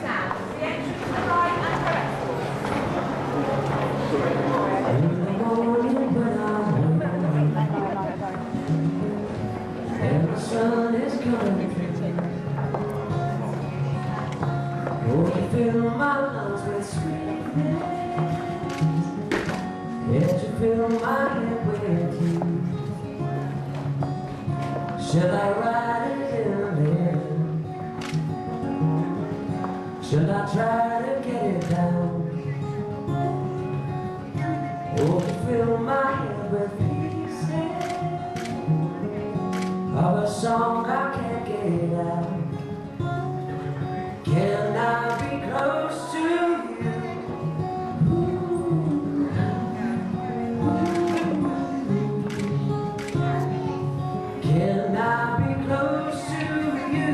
stand for the entrance to the bride and her escort. And the sun is coming. Oh, you fill my lungs with sweetness. Can't you fill my head with you? Shall I ride it in there? Shall I try to get it down? Oh, you fill my head with pieces of a song I can't get out. Can I be close to you? Can I be close to you?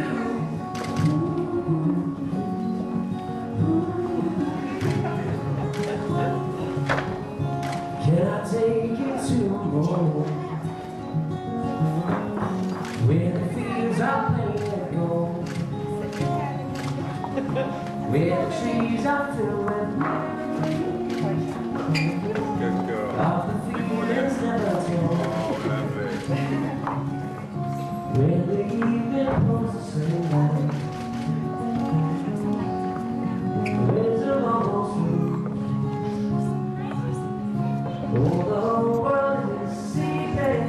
Can I take you to a moment where the fields are painted gold, where the trees are filled with memories of the feelings never told, where the evening holds the same light, where's the almost through. Oh, the whole world is sleeping.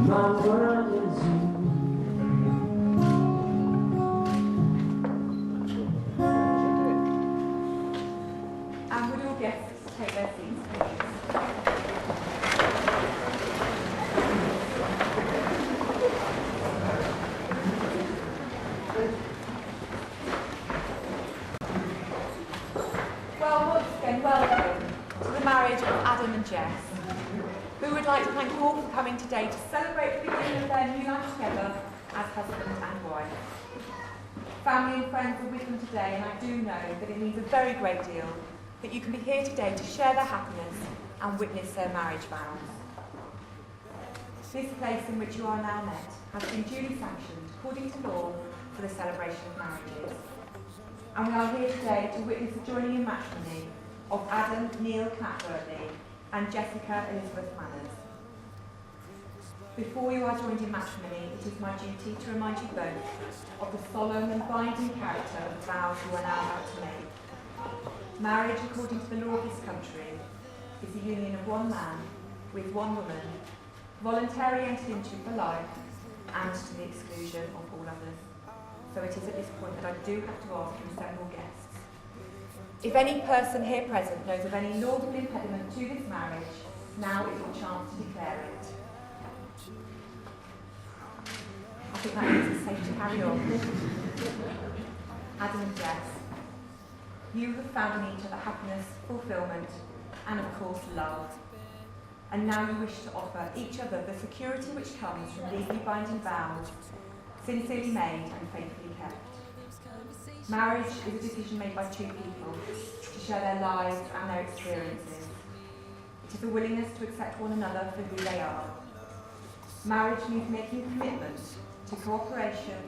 My world is you. And would all guests take their seats, please? Well, once again, welcome to the marriage of Adam and Jess. We would like to thank you all for coming today to celebrate the beginning of their new life together as husband and wife. Family and friends are with them today, and I do know that it means a very great deal that you can be here today to share their happiness and witness their marriage vows. This place in which you are now met has been duly sanctioned according to law for the celebration of marriages. And we are here today to witness the joining in matrimony of Adam Neil Clatworthy and Jessica Elizabeth Manners. Before you are joined in matrimony, it is my duty to remind you both of the solemn and binding character of the vows you are now about to make. Marriage, according to the law of this country, is the union of one man with one woman, voluntarily entered into for life and to the exclusion of all others. So it is at this point that I do have to ask you assembled guests. If any person here present knows of any laudable impediment to this marriage, now is your chance to declare it. I think that means it's safe to carry on. Adam and Jess, you have found in each other happiness, fulfilment, and of course love. And now you wish to offer each other the security which comes from legally binding vows, sincerely made and faithfully kept. Marriage is a decision made by two people to share their lives and their experiences. It is a willingness to accept one another for who they are. Marriage means making a commitment to cooperation,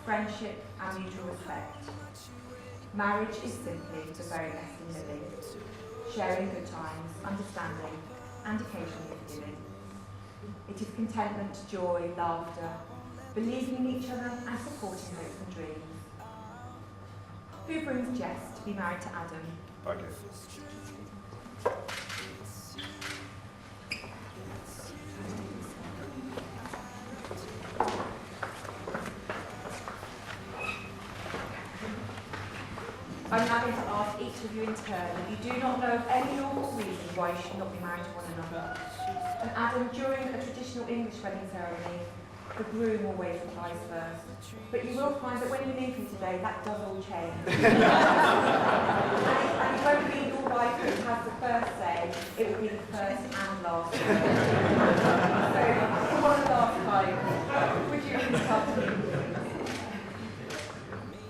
friendship and mutual respect. Marriage is simply the very best in living, sharing good times, understanding and occasionally forgiving. It is contentment, joy, laughter, believing in each other and supporting hopes and dreams. Who brings Jess to be married to Adam? I do. I'm now going to ask each of you in turn if you do not know of any lawful reason why you should not be married to one another. And Adam, during a traditional English wedding ceremony, the groom always replies first. But you will find that when you leave here today, that does all change. and it won't be your wife who has the first say, it will be the first and last say. So, for one last time, would you please come to me?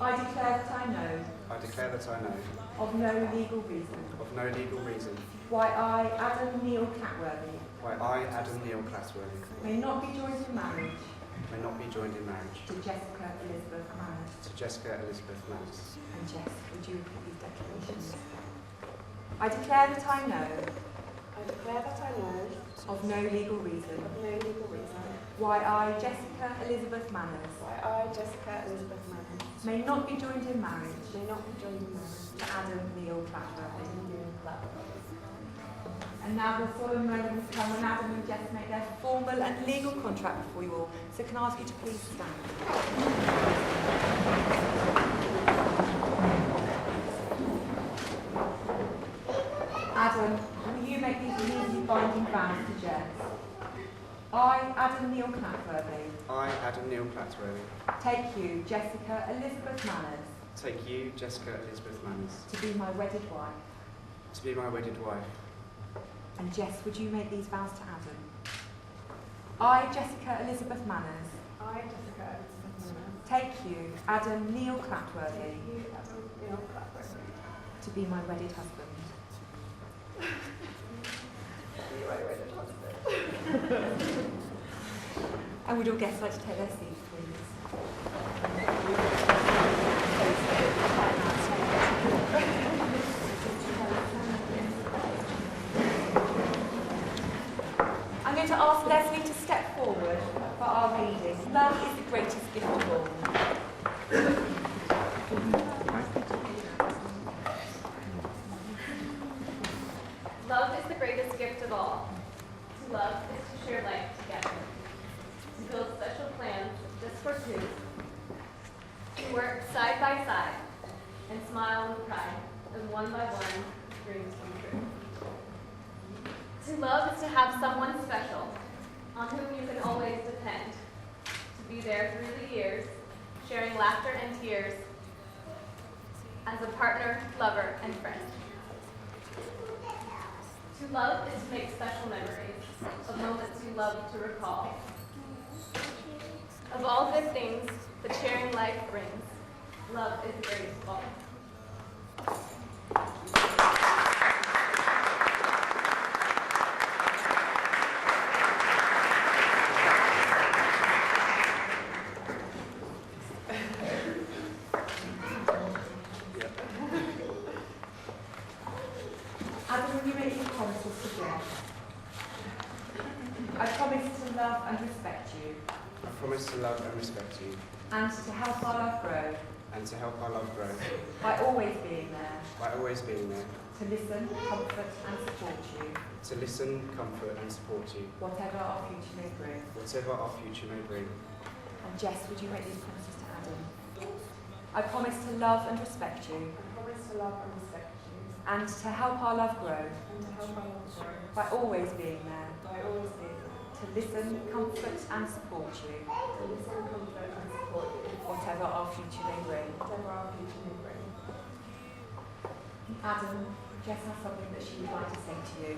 I declare that I know. I declare that I know, of no legal reason, why I, Adam Neil Clatworthy, Clatworthy, may not be joined in marriage, may not be joined in marriage. To Jessica Elizabeth Manners. To Jessica Elizabeth Manners. And Jess, would you repeat these declarations? I declare that I know. I declare that I know. Of no legal reason. Of no legal reason. Why I, Jessica Elizabeth Manners. Why I, Jessica Elizabeth Manners. May not be joined in marriage. May not be joined in marriage. To Adam Neil Clapper. Adam Neil Clapper. And now the solemn moment has come when Adam and Jess make their formal and legal contract before you all. So can I ask you to please stand? Adam, will you make these legally binding vows to Jess? I, Adam Neil Clapworthy. I, Adam Neil Clapworthy. Take you, Jessica Elizabeth Manners. Take you, Jessica Elizabeth Manners. To be my wedded wife. To be my wedded wife. And Jess, would you make these vows to Adam? I, Jessica Elizabeth Manners. I, Jessica Elizabeth Manners. Take you, Adam Neil Clapworthy. Take you, Adam Neil Clapworthy. To be my wedded husband. Be my wedded husband. And would all guests like to take their seats, please? I'm going to ask Leslie to step forward for our reading. Love is the greatest gift of all. Love is the greatest gift of all. To love is to share life together. To build special plans just for two. To work side by side and smile with pride as one by one dreams come true. To love is to have someone special on whom you can always depend. To be there through the years, sharing laughter and tears as a partner, lover, and friend. To love is to make special memories of moments you love to recall. Of all good things that sharing life brings, love is the greatest of all. Adam, will you make your promises to Jess? I promise to love and respect you. I promise to love and respect you. And to help our love grow. And to help our love grow. By always being there. By always being there. To listen, comfort and support you. To listen, comfort and support you. Whatever our future may bring. Whatever our future may bring. And Jess, would you make these promises to Adam? I promise to love and respect you. I promise to love and respect you. And to help our love grow. And to help our love grow. By always being there. By always being there. To listen, comfort and support you. To listen, comfort and support you. Whatever our future may bring. Whatever our future may bring. Adam, Jess has something that she would like to say to you.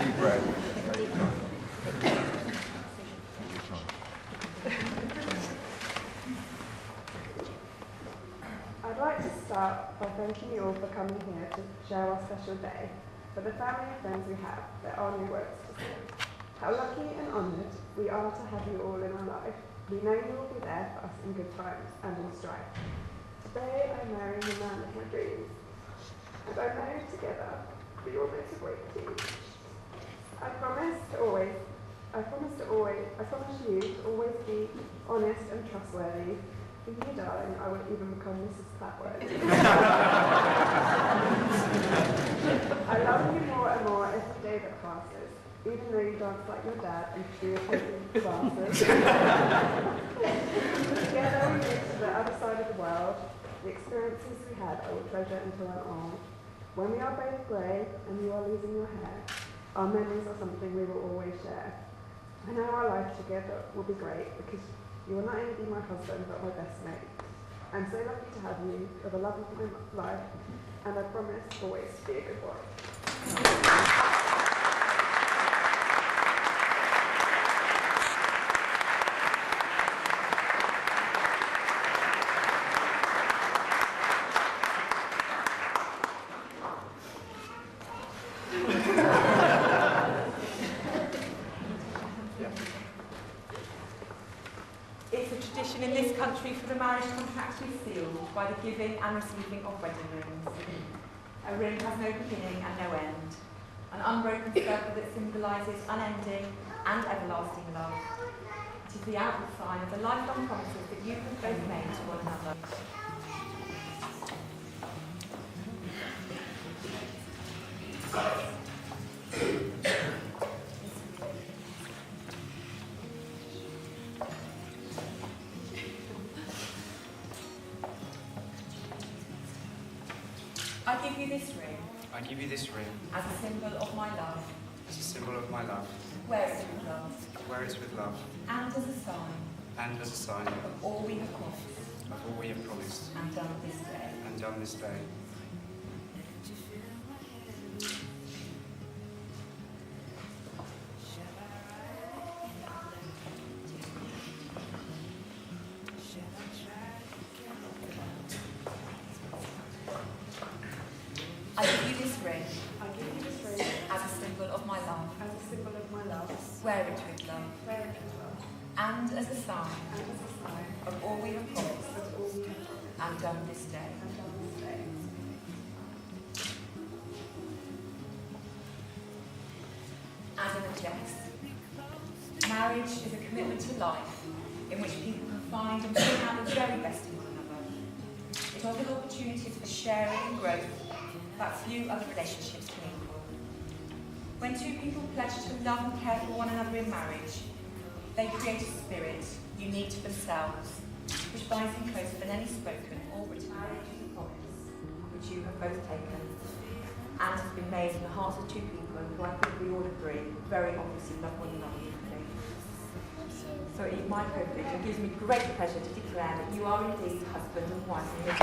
Deep breath. I'd like to start by thanking you all for coming here to share our special day. For the family and friends we have, there are no words to say. How lucky and honoured we are to have you all in our life. We know you will be there for us in good times and in strife. Today I'm marrying the man of my dreams. And I know together we will make a great team. I promise you to always be honest and trustworthy. For you, darling, I will even become Mrs. Clapworthy. I love you more and more every day that passes, even though you dance like your dad and do your taking classes. Together we move to the other side of the world. The experiences we had I will treasure until I'm old. When we are both grey and you are losing your hair, our memories are something we will always share. I know our life together will be great because you will not only be my husband but my best mate. I'm so lucky to have you. You're the love of my life, and I promise always to be a good wife. contract is sealed by the giving and receiving of wedding rings. A ring has no beginning and no end, an unbroken circle that symbolises unending and everlasting love. It is the outward sign of the lifelong promises that you have both made to one another. I give you this ring I give you this ring as a symbol of my love. as a symbol of my love. Wear it with love, Wear it with love and as a sign and as a sign of all we have promised of all we have promised and done this day. and done this day. I give you this ring I give you this ring as a symbol of my love. as a symbol of my love. Wear it with love, Wear it with love, and as a sign and as a sign of all we have promised of all we have promised and done this day. and done this day. Adam and Jess. Marriage is a commitment to life in which people can find and bring out the very best in one another. It offers opportunities for sharing and growth that few other relationships can equal. When two people pledge to love and care for one another in marriage, they create a spirit unique to themselves, which binds them closer than any spoken or written. Marriage is a promise which you have both taken and has been made in the hearts of two people who I think we all agree very obviously love one another deeply. So it is my privilege and gives me great pleasure to declare that you are indeed husband and wife in this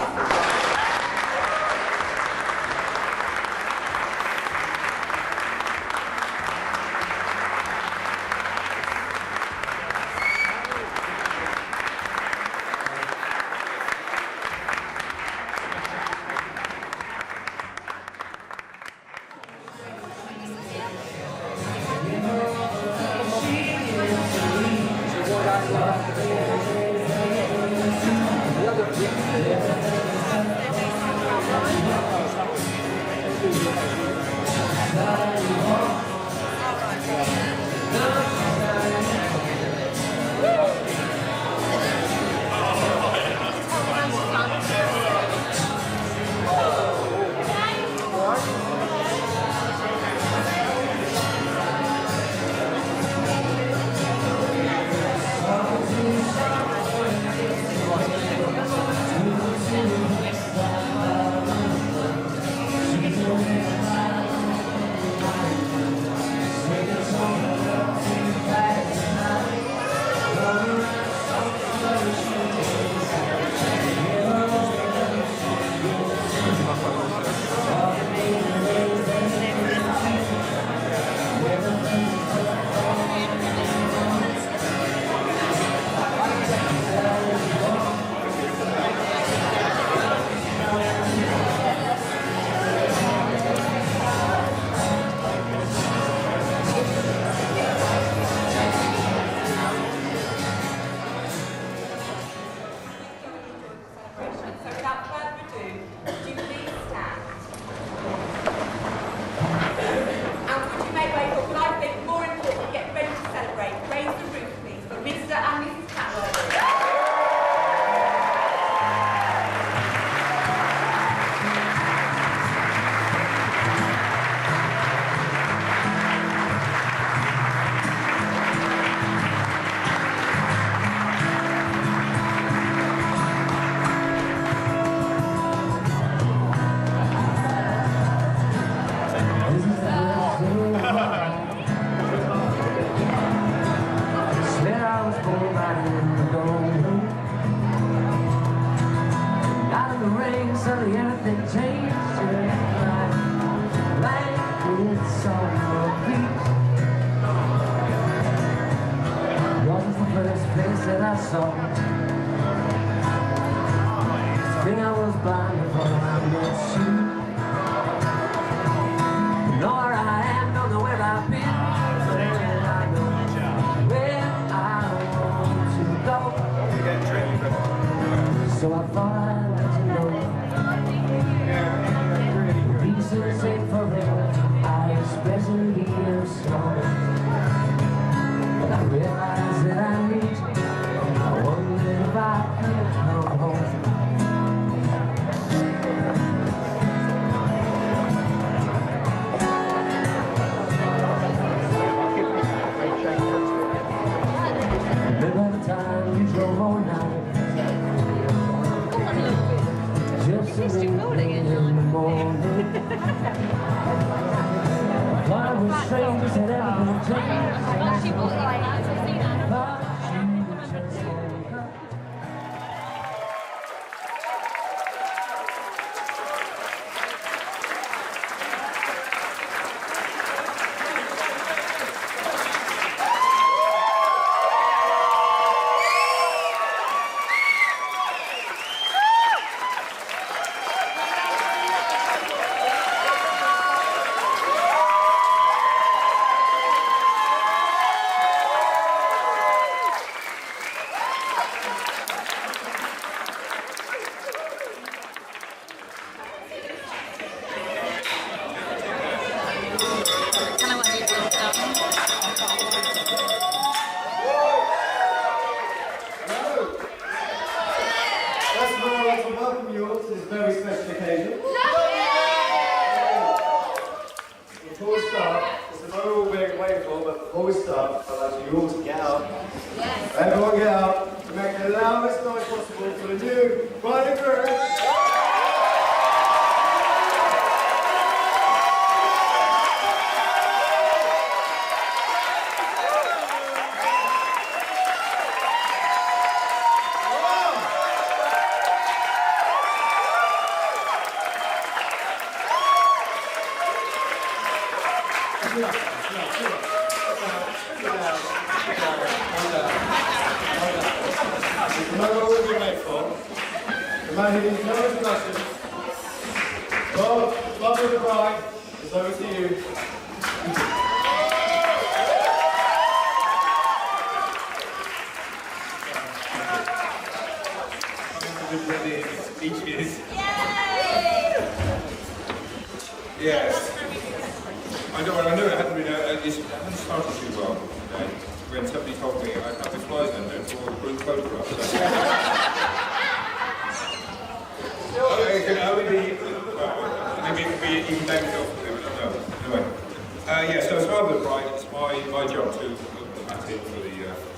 Suddenly everything changed. Like it's on repeat. Yours was the first place that I saw. Think I was blind before I met you. Know where I am, don't know where I've been, but I know where I want to go. So So I thought I'd let you know. Reasons ain't forever, I especially am strong. But I realize that I need you. I wonder if I could come home. Remember the time you drove all night, just to meet me in the morning. Why was strangers that everyone changed? But you just woke up. First of all, I'd like to welcome you all to this very special occasion. Before we start, it's a moment we'll be waiting for, but before we start, I'd like you all to get up. Yes. Everyone get up and make the loudest noise possible for the new bride and groom. The moment we'll be waiting for. The man who needs no introduction. Bob with the bride, it's over to you. Speeches. Yes. I know it hadn't been it hadn't started too well today. When somebody told me I'd have the flies in there for a group photograph. It could only be, maybe it could be even downhill for them, I don't know. Anyway. Yeah, so as far as the bride, it's my job to look at it for the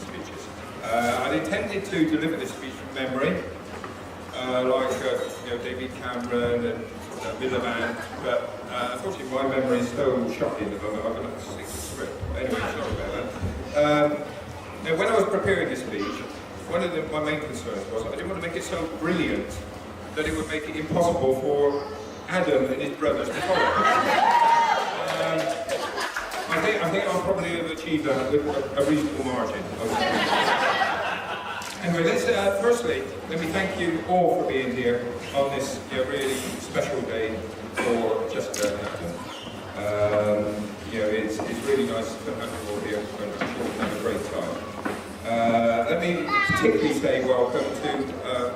speeches. I'd intended to deliver this speech from memory, like David Cameron and Miliband, but unfortunately my memory is so shocking that I'm going to stick to the script. Anyway, sorry about that. Now, when I was preparing this speech, one of my main concerns was I didn't want to make it so brilliant that it would make it impossible for Adam and his brothers to follow. I think I'll probably have achieved that with a reasonable margin. Anyway, firstly, let me thank you all for being here on this really special day for Jessica and Adam. It's really nice to have you all here, and I'm sure we'll have a great time. Let me particularly say welcome to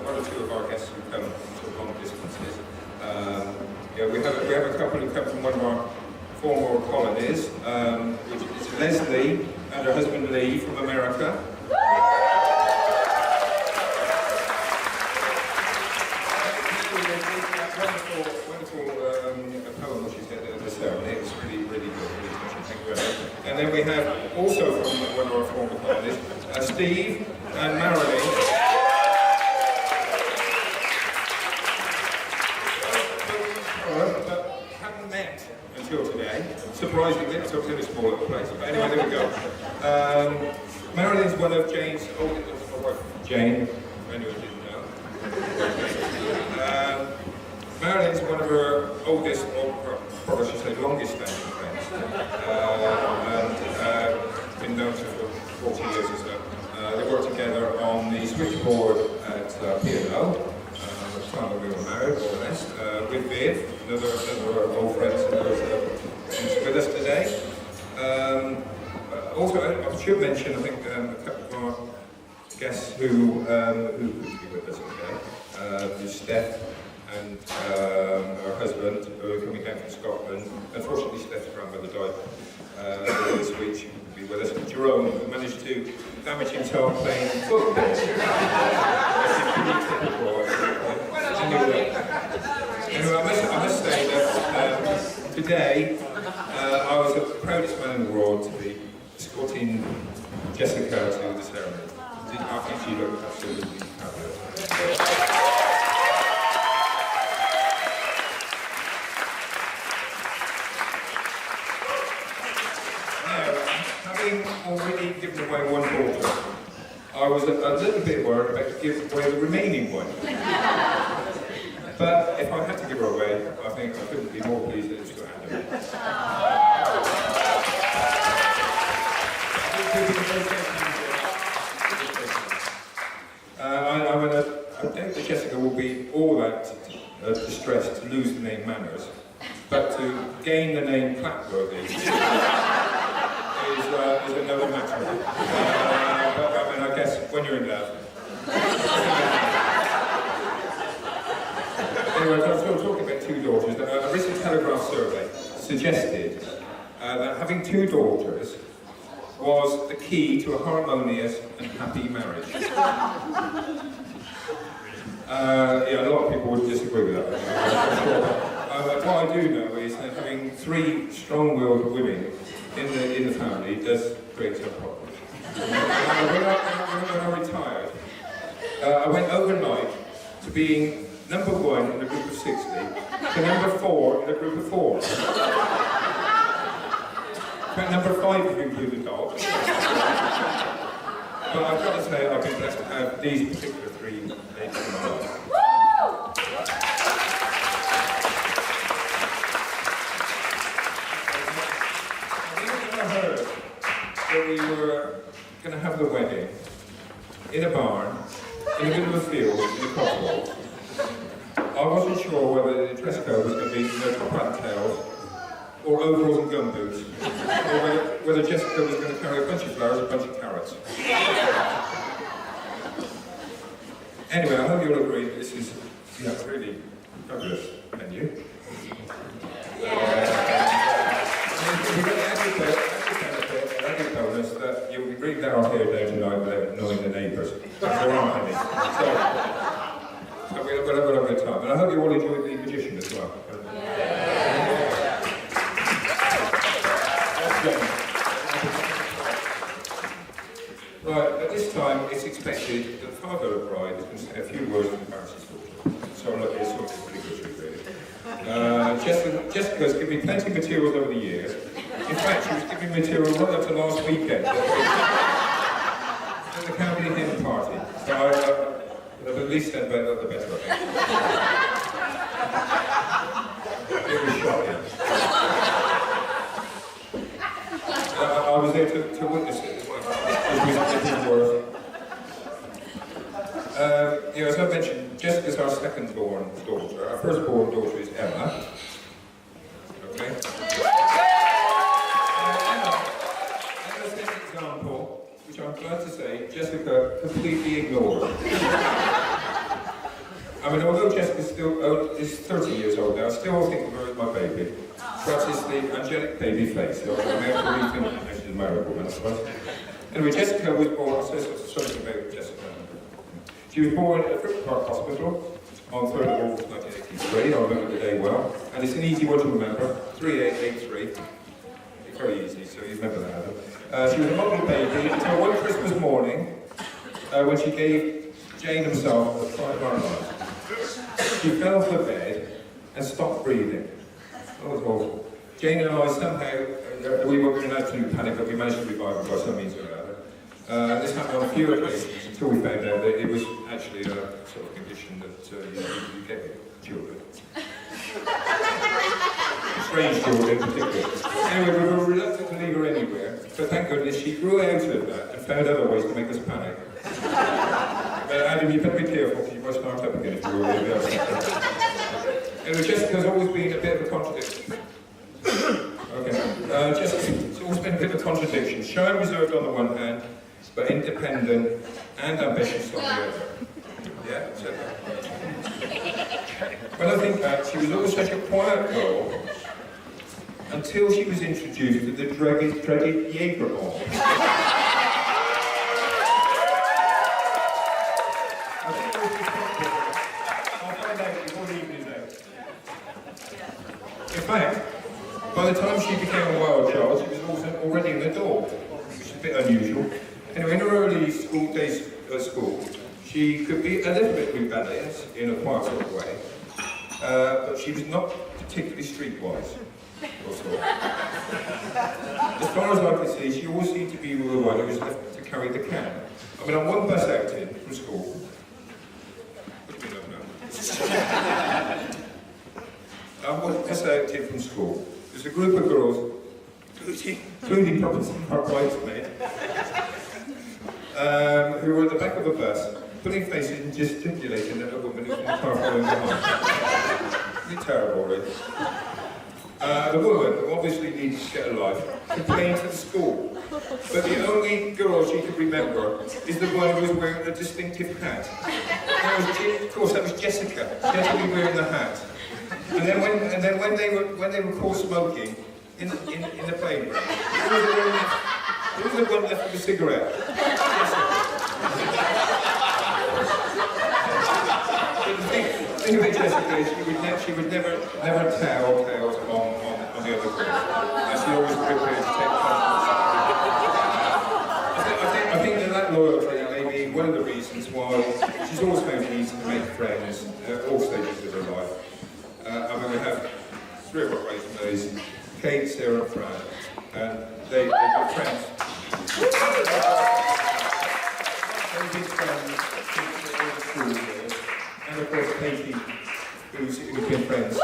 one or two of our guests who come from long distances. We have a couple who come from one of our former colonies, which is Leslie and her husband Lee from America. Wonderful poem which she said at the ceremony. It was really, really good, really touching. Thank you very much. And then we have also from one of our former colonies, Steve and Marilyn. But haven't met until today. Surprisingly, it's a really small little place. But anyway, there we go. Marilyn's one of Jane's oldest, my wife Jane, if anyone didn't know. Marilyn's one of her oldest, or probably I should say longest standing friends. And been known to her for 40 years or so. They worked together on the switchboard at P&O. At the time that we were married, more or less, with Viv, another old friend who's with us today. Also, I should mention, I think, a couple of our guests who could be with us today. There's Steph and her husband who are coming down from Scotland. Unfortunately, Steph's grandmother died this week. She wouldn't be with us. Jerome, who managed to damage himself playing football. Anyway, I must say that today I was the proudest man in the world to be escorting Jessica to the ceremony. I think she looked absolutely fabulous. Having already given away one daughter, I was a little bit worried about to give away the remaining one. But if I had to give her away, I think I couldn't be more pleased that it was to Adam. I think that Jessica will be all that distressed to lose the name Manners, but to gain the name Clapworthy is another matter. But I mean, I guess when you're in love. Anyway, I was talking about two daughters. A recent Telegraph survey suggested that having two daughters was the key to a harmonious and happy marriage. Yeah, a lot of people would disagree with that. What I do know is that having three strong-willed women in the family does create some problems. When I retired, I went overnight to being number 1 in a group of 60 to number 4 in a group of 4. Number 5 if you include the dog. But I've got to say I've been blessed to have these particular three ladies in my life. I heard that we were going to have the wedding in a barn, in the middle of a field, in the Cotswolds. I wasn't sure whether the dress code was going to be top hat and tails, or overalls and gumboots, or whether Jessica was going to carry a bunch of flowers and a bunch of carrots. Anyway, I hope you'll agree that this is a really fabulous menu. We've got the added benefit, bonus that you'll be bringing our hair down tonight without annoying the neighbours. There aren't any. So we'll have a good time. And I hope you all enjoyed the magician as well. Right, at this time it's expected that the father of the bride is going to say a few words to embarrass his daughter. So look, it's sort of pretty good, really. Jessica's given me plenty of materials over the years. In fact, she was giving me material right up to last weekend at the Camberley Hen party. So I've at least said better the better, I think. It was shocking. I was there to witness it as well. As I mentioned, Jessica's our second-born daughter. Our first-born daughter is Emma. Okay. Emma's an example, which I'm glad to say, Jessica completely ignored. I mean, although Jessica is 30 years old now, I still think of her as my baby. Perhaps it's the angelic baby face. So I may have to rethink she's a married woman, I suppose. Anyway, Jessica was born, I'll say something about Jessica. She was born at Frick Park Hospital on 3rd of August 1983. I remember the day well. And it's an easy one to remember, 3883. It's very easy, so you remember that, Adam. She was a model baby until one Christmas morning when she gave Jane himself a 5-hour life. She fell off the bed and stopped breathing. That was awful. Jane and I somehow, we were in absolute panic, but we managed to revive her by some means or other. This happened on a few occasions until we found out that it was actually a sort of condition that you get with children. Strange children in particular. Anyway, we were reluctant to leave her anywhere, but thank goodness she grew out of that and found other ways to make us panic. Adam, you better be careful because you might start up again if you were really upset. Anyway, Jessica's always been a bit of a contradiction. Okay. Jessica's always been a bit of a contradiction. Shy and reserved on the one hand, but independent and ambitious on the other. Yeah, said that. when I think back, she was always such a quiet girl until she was introduced to the dreaded Jaeger bomb. I'll find out before the evening's out. In fact, by the time she became a wild child, she was already an adult, which is a bit unusual. Anyway, in her early school days at school, she could be a little bit rebellious in a quiet sort of way, but she was not particularly streetwise. As far as I could see, she always seemed to be the one who was left to carry the can. I mean, on one bus outing from school, what do you mean, no? On one bus outing from school, there's a group of girls, including probably some of our bridesmaids, who were at the back of a bus, putting faces and gesticulating at a woman who was in the car following behind. Really terrible, really. The woman, who obviously needed to get a life, complained to the school. But the only girl she could remember is the one who was wearing a distinctive hat. Of course, that was Jessica. She had to be wearing the hat. And then when they were caught smoking in the playground, who was the one left with a cigarette? The thing about Jessica is she would never tell tales on the other girls. And she always prepared to take part. I think that loyalty may be one of the reasons why she's always found it easy to make friends at all stages of her life. I mean, we have 3 of our bridesmaids, Kate, Sarah and Fran, and they've been friends. They've been friends since they were in school years. And of course, Katie, who's been friends since.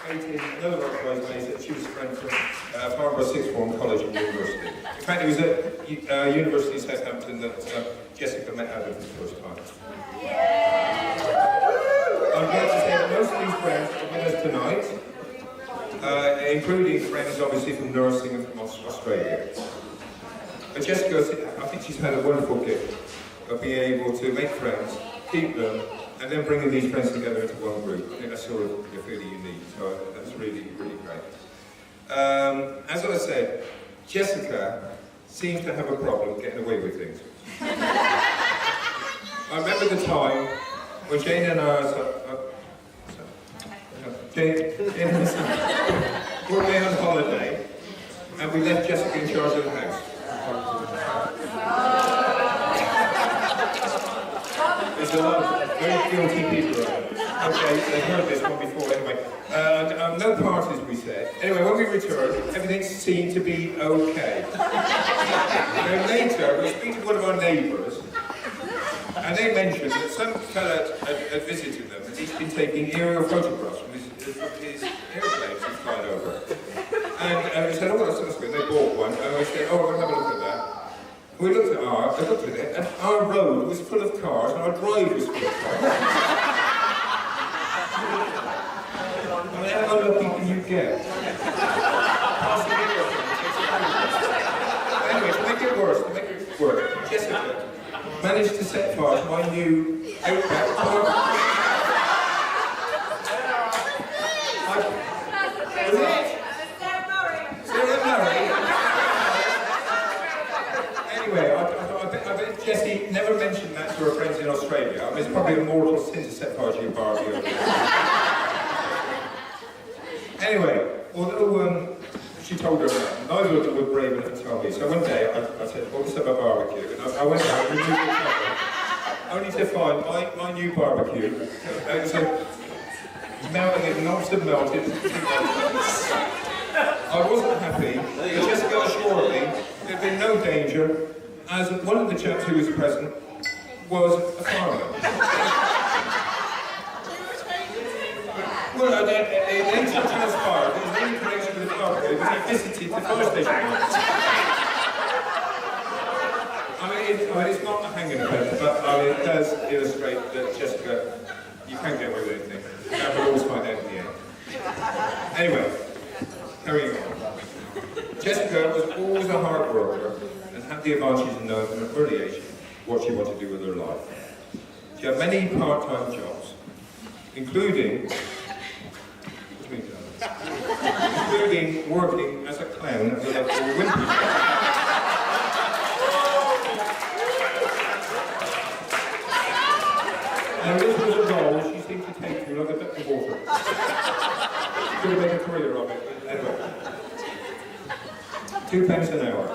Katie, another one of our bridesmaids, she was a friend from Barbara Sixth Form College and University. In fact, it was at University of Southampton that Jessica met Adam for the first time. I'm glad to say that most of these friends are with us tonight, including friends obviously from nursing and from Australia. But Jessica, I think she's had a wonderful gift of being able to make friends, keep them, and then bringing these friends together into one group. I think that's sort of really unique, so that's really, really great. As I said, Jessica seems to have a problem getting away with things. I remember the time when Jane and I were away on holiday, and we left Jessica in charge of the house. There's a lot of very guilty people around. Okay, they've heard this one before anyway. No parties, we said. Anyway, when we returned, everything seemed to be okay. Then later, we speak to one of our neighbours, and they mentioned that some fella had visited them, and he's been taking aerial photographs from his airplanes he's flying over. And we said, oh, that's good. They bought one, and we said, oh, we'll have a look at that. We looked at it, and our road was full of cars, and our drive was full of cars. I mean, how lucky can you get? Anyway, to make it worse, Jessica managed to set fire to my new Outback car. Anyway, I bet Jessie never mentioned that to her friends in Australia. I mean, it's probably a mortal sin to set fire to your barbecue. Anyway, although she told her that, neither of them were brave enough to tell me. So one day I said, well, let's have a barbecue. And I went out and removed the cover, only to find my new barbecue. It was melting, knobs had melted. I wasn't happy, but Jessica assured me there'd been no danger, as one of the chaps who was present was a farmer. Well, it later transpired there was no connection with the farmer because he visited the fire station once. I mean, it's not a hanging event, but it does illustrate that Jessica, you can get away with anything. But always find out in the end. Anyway. Carrying on. Jessica was always a hard worker and had the advantage of knowing from an early age what she wanted to do with her life. She had many part-time jobs, including working as a clown at the local Wimpy shop. Now this was a role she seemed to take to like a duck in water. Could have made a career of it, but anyway. £2 an hour.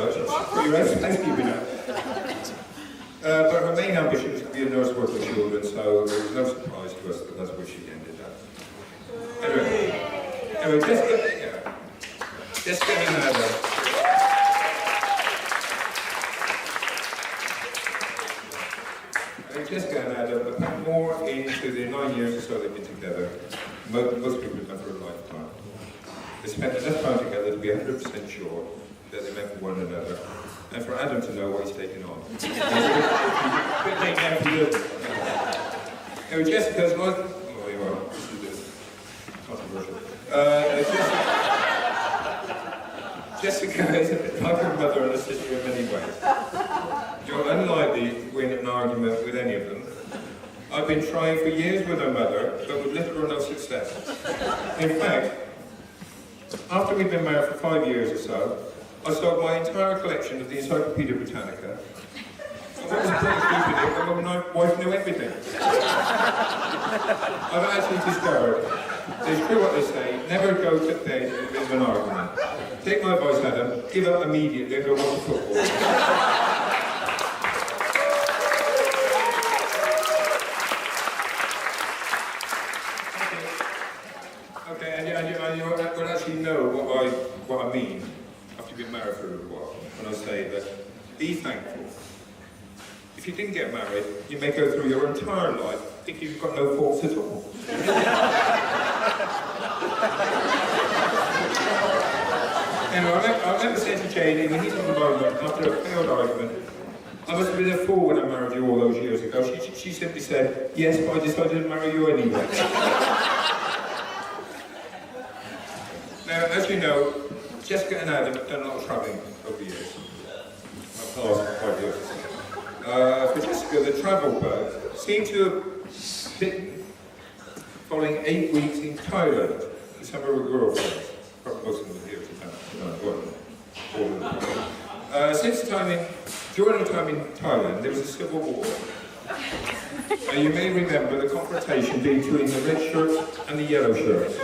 For your housekeeping now. But her main ambition was to be a nurse working with children, so it was no surprise to us that that's where she ended up. Anyway, Jessica and Adam. Jessica and Adam have put more into the 9 years or so they've been together. Most people have done for a lifetime. They spent enough time together to be 100% sure that they meant for one another, and for Adam to know what he's taking on. Jessica's like, oh, well, this is controversial. Jessica is a bit like her mother and a sister in many ways. You're unlikely to win an argument with any of them. I've been trying for years with her mother, but with little or no success. In fact, after we'd been married for 5 years or so, I sold my entire collection of the Encyclopedia Britannica. And what was pretty stupid is that my wife knew everything. I've actually discovered, it's true what they say, never go to bed with an argument. Take my advice, Adam, give up immediately and go watch football. Okay, and you will actually know what I mean after you've been married for a while, when I say that be thankful. If you didn't get married, you may go through your entire life thinking you've got no faults at all. Anyway, I remember saying to Jane in the heat of the moment, after a failed argument, I must have been a fool when I married you all those years ago. She simply said, yes, but I decided to marry you anyway. Now, as you know, Jessica and Adam have done a lot of travelling over the years. The last 5 years. For Jessica, the travel bug seemed to have bitten following 8 weeks in Thailand with some of her girlfriends. Most of them were here at the time. During the time in Thailand, there was a civil war. Now, you may remember the confrontation between the red shirts and the yellow shirts.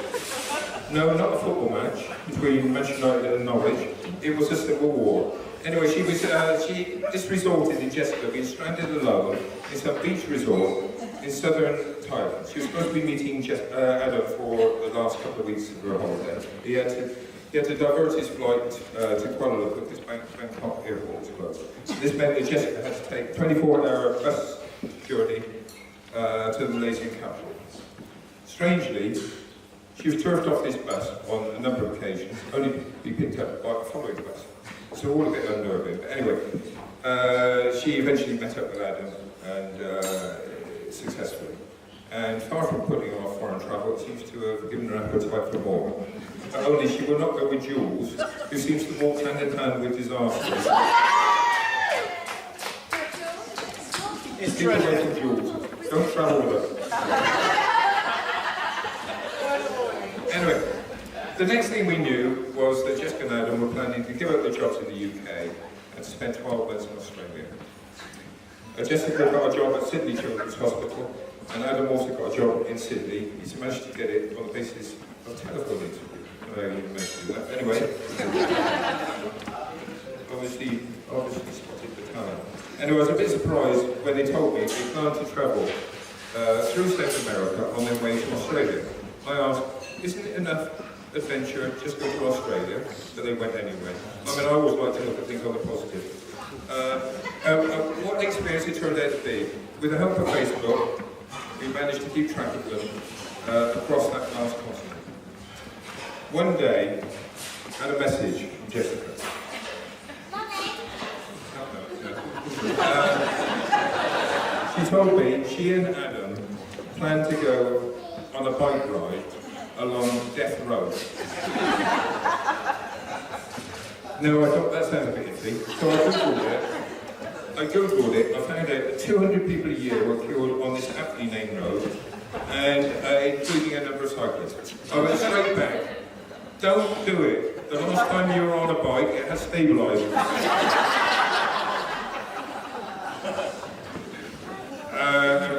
No, not a football match between Manchester United and Norwich. It was a civil war. Anyway, this resulted in Jessica being stranded alone in some beach resort in southern Thailand. She was supposed to be meeting Adam for the last couple of weeks of her holiday. He had to divert his flight to Kuala Lumpur because Bangkok airport was closed. This meant that Jessica had to take a 24-hour bus journey to the Malaysian capital. Strangely, she was turfed off this bus on a number of occasions, only to be picked up by the following bus. So all a bit unnerving. But anyway, she eventually met up with Adam, and successfully. And far from putting off foreign travel, it seems to have given her appetite for more. But only she will not go with Jules, who seems to walk hand in hand with disaster. Keep away from Jules. Don't travel with her. Anyway, the next thing we knew was that Jessica and Adam were planning to give up their jobs in the UK and to spend 12 months in Australia. Jessica got a job at Sydney Children's Hospital, and Adam also got a job in Sydney. He's managed to get it on the basis of a telephone interview. I don't know how you managed to do that. Anyway, obviously spotted the talent. And I was a bit surprised when they told me they planned to travel through South America on their way to Australia. I asked, isn't it enough adventure just go to Australia? But they went anyway. I mean, I always like to look at things on the positive. What the experience it turned out to be. With the help of Facebook, we managed to keep track of them across that last continent. One day, I had a message from Jessica. She told me she and Adam planned to go on a bike ride along Death Road. No, I thought that sounded a bit iffy, so I googled it. I googled it, I found out that 200 people a year were killed on this aptly named road, and including a number of cyclists. I went straight back. Don't do it. The last time you were on a bike, it has stabilisers.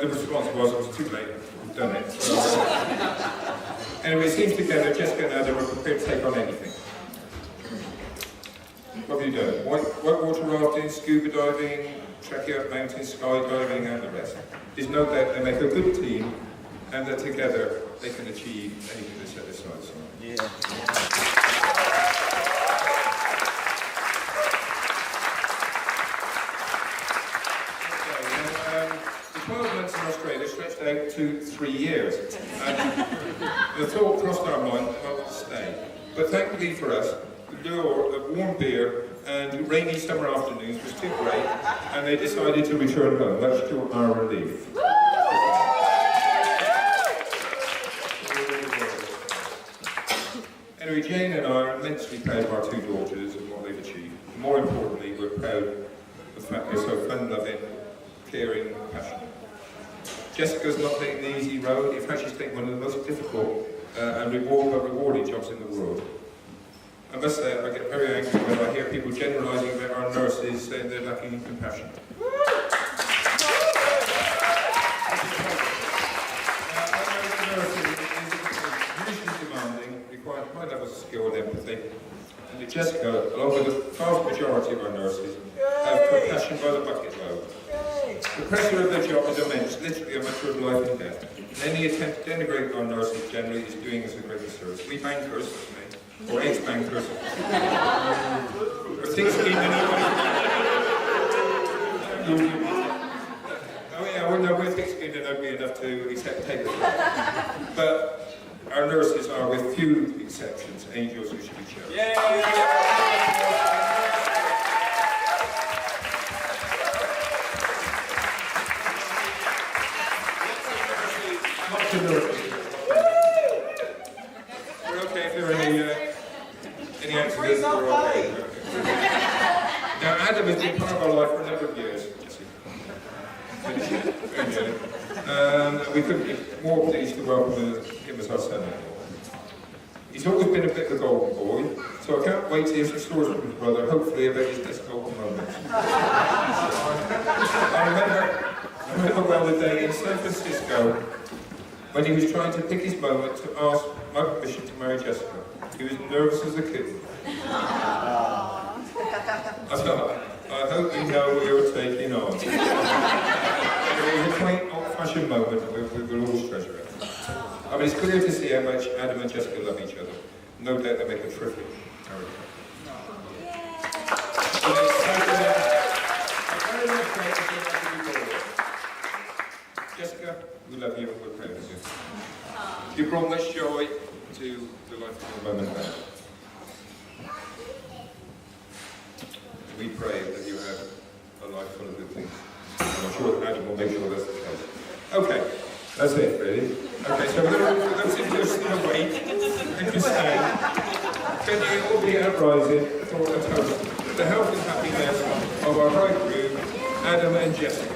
The response was, it was too late. We've done it. Anyway, it seems together, Jessica and Adam are prepared to take on anything. What have you done? Whitewater rafting, scuba diving, trekking up mountains, skydiving, and the rest. There's no doubt they make a good team, and that together they can achieve anything they set their sights on. Yeah. The 12 months in Australia stretched out to 3 years. And the thought crossed our mind that I would stay. But thankfully for us, the lure of warm beer and rainy summer afternoons was too great, and they decided to return home, much to our relief. Anyway, Jane and I are immensely proud of our 2 daughters and what they've achieved. More importantly, we're proud of the fact they're so fun-loving, caring, and passionate. Jessica's not taking the easy road. In fact, she's taking one of the most difficult and rewarding jobs in the world. I must say, I get very angry when I hear people generalising about our nurses, saying they're lacking in compassion. Nursing is usually demanding, requiring high levels of skill and empathy. And Jessica, along with the vast majority of our nurses, have compassion by the bucket load. The pressure of their job is immense, literally a matter of life and death. And any attempt to denigrate our nurses generally is doing us a great disservice. We bankers, or ex-bankers, or thick-skinned and we're thick-skinned and ugly enough to accept take it. But our nurses are, with few exceptions, angels who should be cherished. We're okay if there are any accidents. We're okay. Now, Adam has been part of our life for a number of years. We couldn't be more pleased to welcome him as our son-in-law. He's always been a bit of a golden boy, so I can't wait to hear some stories from his brother, hopefully about his best golden moments. I remember well the day in San Francisco when he was trying to pick his moment to ask my permission to marry Jessica. He was nervous as a kid. I thought, I hope you know what you're taking on. It was a quaint, old-fashioned moment we will always treasure it. I mean, it's clear to see how much Adam and Jessica love each other. No doubt they make a terrific marriage. Jessica, we love you and we're proud of you. You brought much joy to the life of your mum and dad. We pray that you have a life full of good things. And I'm sure Adam will make sure that's the case. Okay, that's it really. Okay, so we're going to, those of you who are still awake and can stand, can you all be uprising for a toast to the health and happiness of our bridegroom, Adam and Jessica.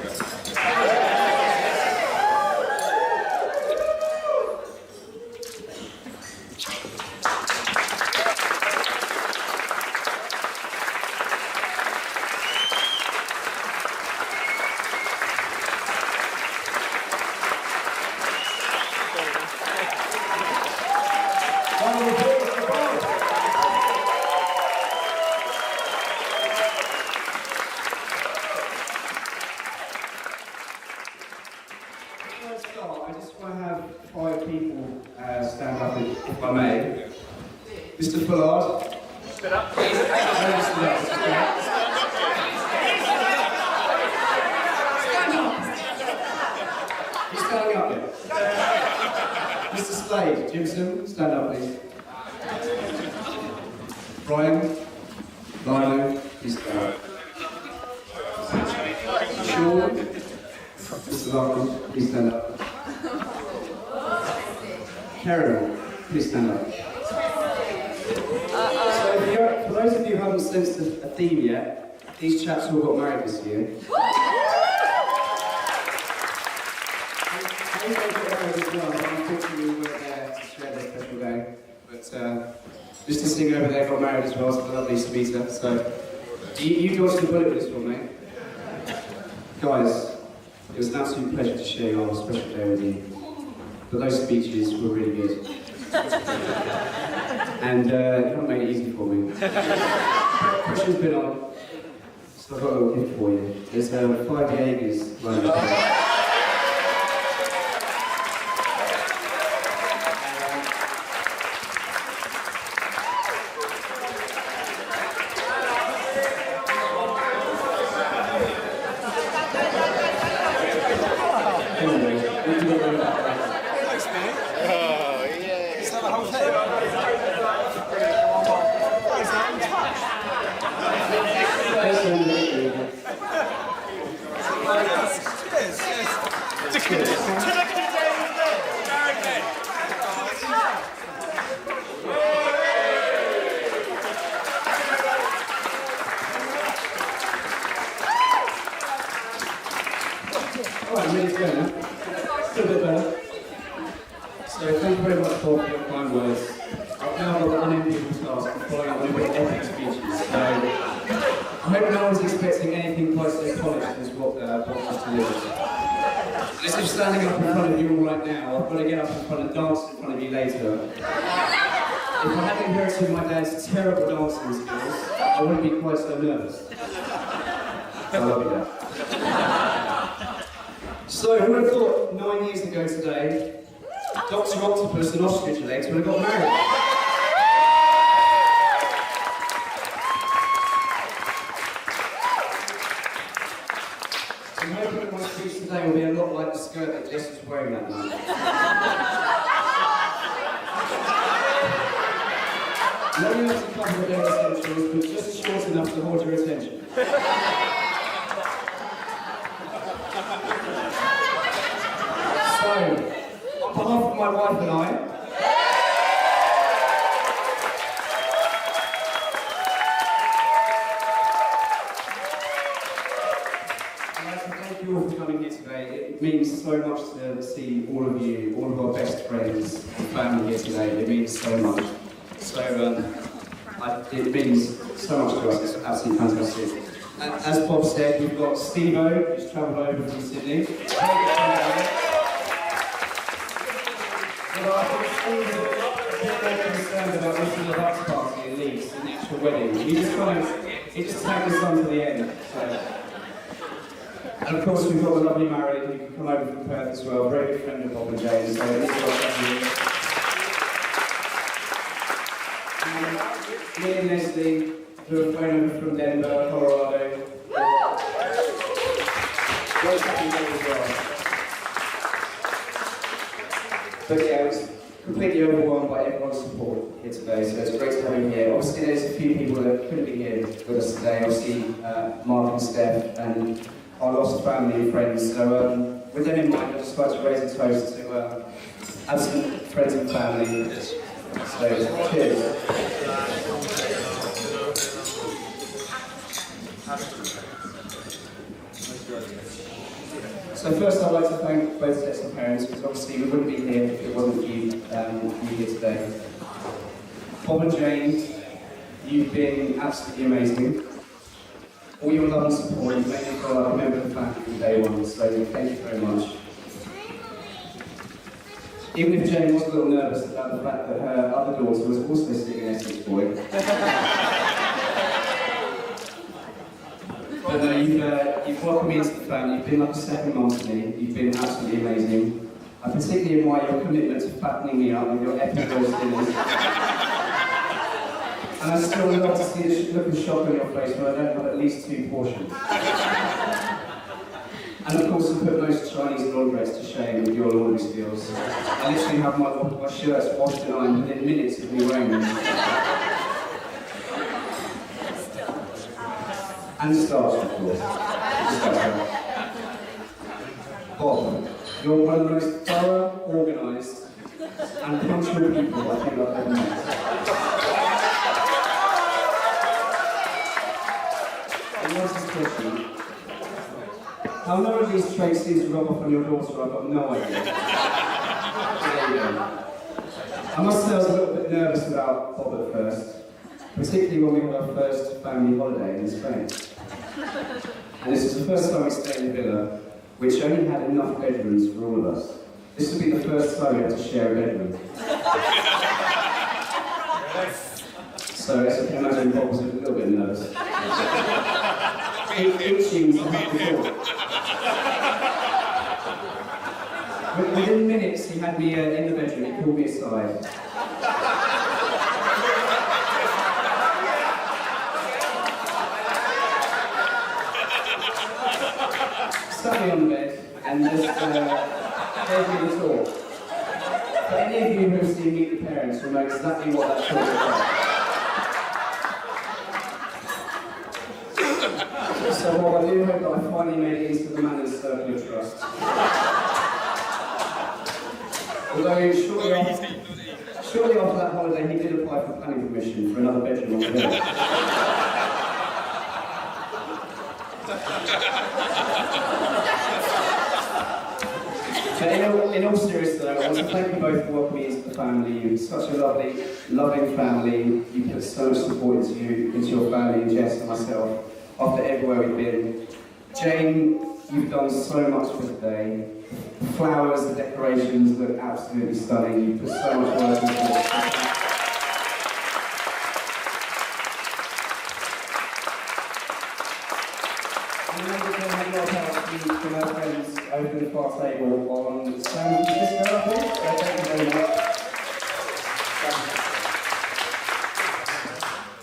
Mr. Fullard. Stood up, please. Stand up. He's standing up there. Mr. Slade, Jimson, stand up, please. Brian, Lionel, please stand up. Sean, Mr. Larkin, please stand up. Karen, please stand up. So for those of you who haven't sensed a theme yet, These chaps all got married this year. They got married as well, but unfortunately we weren't there to share their special day. But just to sing over there got married as well, so lovely Smita. So you dodged the bullet with this one, mate. Guys, it was an absolute pleasure to share our special day with you. But those speeches were really good. And you haven't made it easy for me. Pressure's been on, so I've got a little gift for you. There's 5 Jaegers running up. So thank you very much for your kind words. I've now got the unenviable task of following up with a bit of epic speeches. So I hope no one's expecting anything quite so polished as what just delivered. Instead of standing up in front of you all right now, I've got to get up in front and dance in front of you later. If I hadn't inherited my dad's terrible dancing skills, I wouldn't be quite so nervous. I love you, Dad. So, who would have thought 9 years ago today, Dr. Octopus and Ostrich Legs would have got married? So I'm hoping that my speech today will be a lot like the skirt that Jess was wearing that night. Not enough to cover the bare essentials, but just short enough to hold your attention. So, on behalf of my wife and I, I'd like to thank you all for coming here today. It means so much to see all of you, all of our best friends and family here today. It means so much. So, it means so much to us. It's absolutely fantastic. And as Bob said, we've got Steve-O, who's travelled over from Sydney. But I think Steve's a bit more concerned about missing the house party at least, and the actual wedding. He just tagged us on to the end. So. And of course we've got the lovely Marilyn, who can come over from Perth as well, very good friend of Bob and James. So me and Leslie, who are flown over from Denver, Colorado. Great having them as well. But yeah, I was completely overwhelmed by everyone's support here today, so it's great to have you here. Obviously there's a few people that couldn't be here with us today, obviously Mark and Steph and our lost family and friends. So with them in mind, I'd just like to raise a toast to absent friends and family. So cheers. So first I'd like to thank both sets of parents, because obviously we wouldn't be here if it wasn't you here today. Bob and Jane, you've been absolutely amazing. All your love and support, you've made me feel like a member of the family from day one, so thank you very much. Even if Jane was a little nervous about the fact that her other daughter was also sitting next to this boy. But no, you've welcomed me into the family, you've been like a second mum to me, you've been absolutely amazing. I particularly admire your commitment to fattening me up with your epic roast dinners. And I still love to see the look of shock on your face when I don't have at least 2 portions. And of course, you put most Chinese laundrettes to shame with your laundry skills. I literally have my shirts washed and ironed within minutes of me wearing them. And starch, of course. Bob, you're one of the most thorough, organised, and punctual people I think I've ever met. I want to spreadsheet. How none of these traits seem to rub off on your daughter, I've got no idea. There you go. I must say I was a little bit nervous about Bob at first, particularly when we had our first family holiday in Spain. And this was the first time we stayed in a villa, which only had enough bedrooms for all of us. This would be the first time we had to share a bedroom. So as you can imagine, Bob was a little bit nervous. Itching to have the thought. Within minutes, he had me in the bedroom, he pulled me aside. Sat me on the bed and just gave me the talk. For any of you who have seen Meet the Parents will know exactly what that talk is like. So well, I do hope that I finally made it into the manners circle of trust. Although shortly after that holiday, he did apply for planning permission for another bedroom on the villa. But in all seriousness, I want to thank you both for welcoming me into the family. You're such a lovely, loving family. You put so much support into your family, and Jess and myself, after everywhere we've been. Jane, you've done so much for today. The flowers, the decorations look absolutely stunning. You put so much work into it. From our friends over the far table on San Francisco, I think. So thank you very much.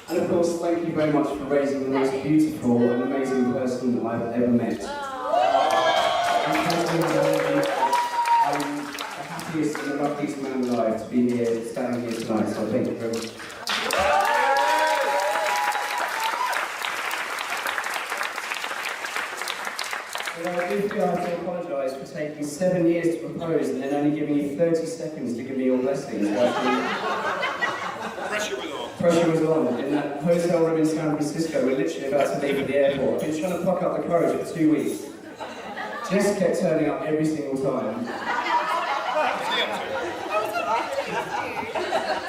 And of course, thank you very much for raising the most beautiful and amazing person I've ever met. I'm the happiest and the luckiest man alive to be here, standing here tonight, so thank you very much. I do feel I have to apologise for taking 7 years to propose and then only giving you 30 seconds to give me your blessings. Pressure was on. Pressure was on. In that hotel room in San Francisco, we're literally about to leave at the airport. I've been trying to pluck up the courage for 2 weeks. Jess kept turning up every single time.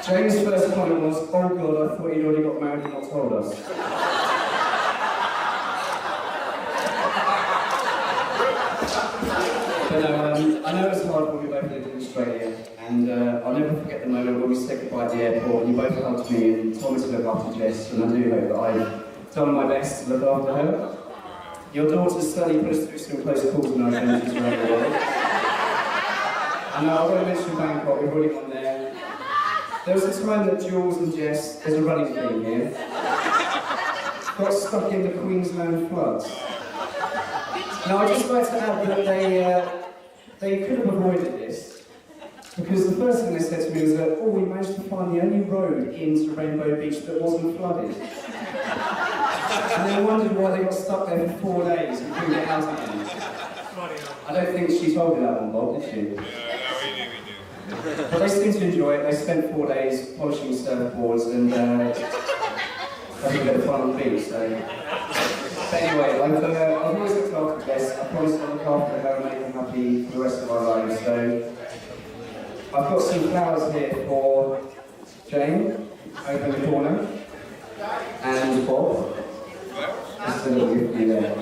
James' first comment was, "Oh God, I thought you'd already got married and not told us." But I know it's hard when we both lived in Australia, and I'll never forget the moment when we said goodbye at the airport and you both hugged me and told me to look after Jess, and I do hope that I've done my best to look after her. Your daughter's certainly put us through some close calls and adventures around the world. And I want to mention Bangkok, we've already gone there. There was a time that Jules and Jess, there's a running theme here, got stuck in the Queensland floods. Now I'd just like to add that they could have avoided this, because the first thing they said to me was that, oh, we managed to find the only road into Rainbow Beach that wasn't flooded. And then wondered why they got stuck there for 4 days and couldn't get out again. I don't think she told you that one, Bob, did she? Yeah, we knew. But they seemed to enjoy it. They spent 4 days polishing surfboards and having a bit of fun on the beach. So. But anyway, I've always looked after Jess. I promised to look after her and make her happy for the rest of our lives. So I've got some flowers here for Jane, over in the corner, and Bob. Just a little gift for you there.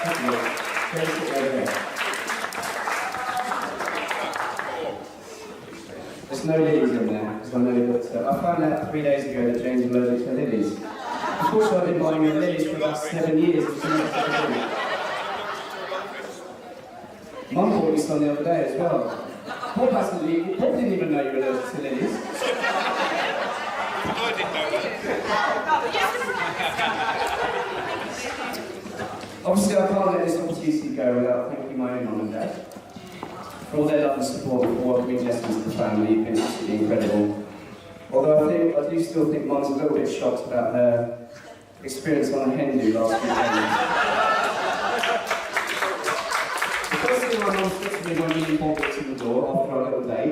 Thank you. There's no lilies in there, because I know that I found out 3 days ago that Jane's allergic to lilies. Unfortunately, I've been buying her lilies for about 7 years. Mum bought me some the other day as well. Bob didn't even know you were allergic to lilies. I didn't know that. Obviously, I can't let this opportunity go without thanking my own mum and dad for all their love and support for welcoming Jess into the family. It's been absolutely incredible. Although I do still think Mum's a little bit shocked about her experience on a hen do last weekend. The first thing my mum said to me when we walked to the door after our little date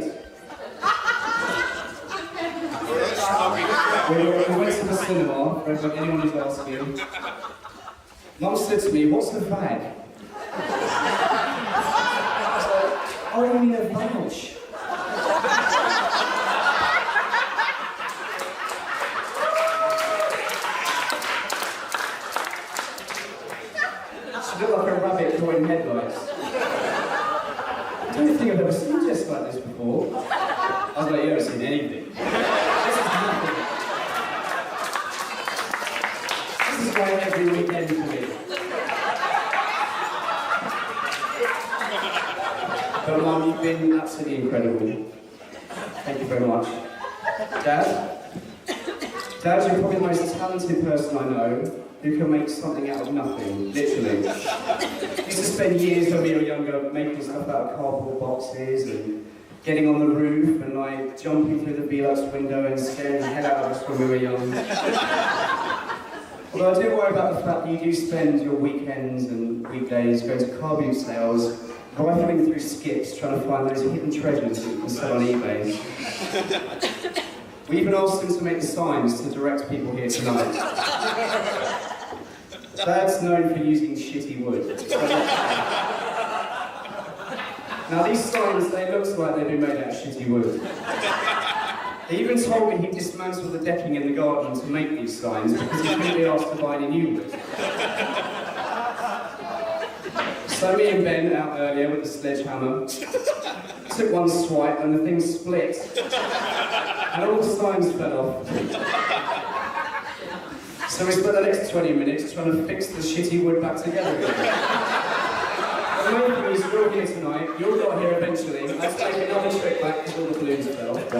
We went to the cinema, for anyone who's asking. Mum said to me, "What's the fag?" I was like, "Oh, you mean a vouch?" She looked like a rabbit drawing headlights. I don't think I've ever seen Jess like this before. I was like, "You haven't seen anything. This is nothing. This is like every weekend for me." But Mum, you've been absolutely incredible. Thank you very much. Dad? Dad, you're probably the most talented person I know who can make something out of nothing, literally. I used to spend years when we were younger making stuff out of cardboard boxes and getting on the roof and like jumping through the Velux window and scaring the hell out of us when we were young. Although I do worry about the fact that you do spend your weekends and weekdays going to car boot sales, rifling through skips trying to find those hidden treasures that you can sell on eBay. We even asked him to make the signs to direct people here tonight. Dad's known for using shitty wood. Now these signs, they look like they've been made out of shitty wood. He even told me he dismantled the decking in the garden to make these signs because he couldn't be asked to buy any new wood. So me and Ben out earlier with the sledgehammer, took one swipe and the thing split. And all the signs fell off. So we spent the next 20 minutes trying to fix the shitty wood back together again. The main thing is you're all here tonight, you all got here eventually. Let's take another trip back because all the balloons fell. I'd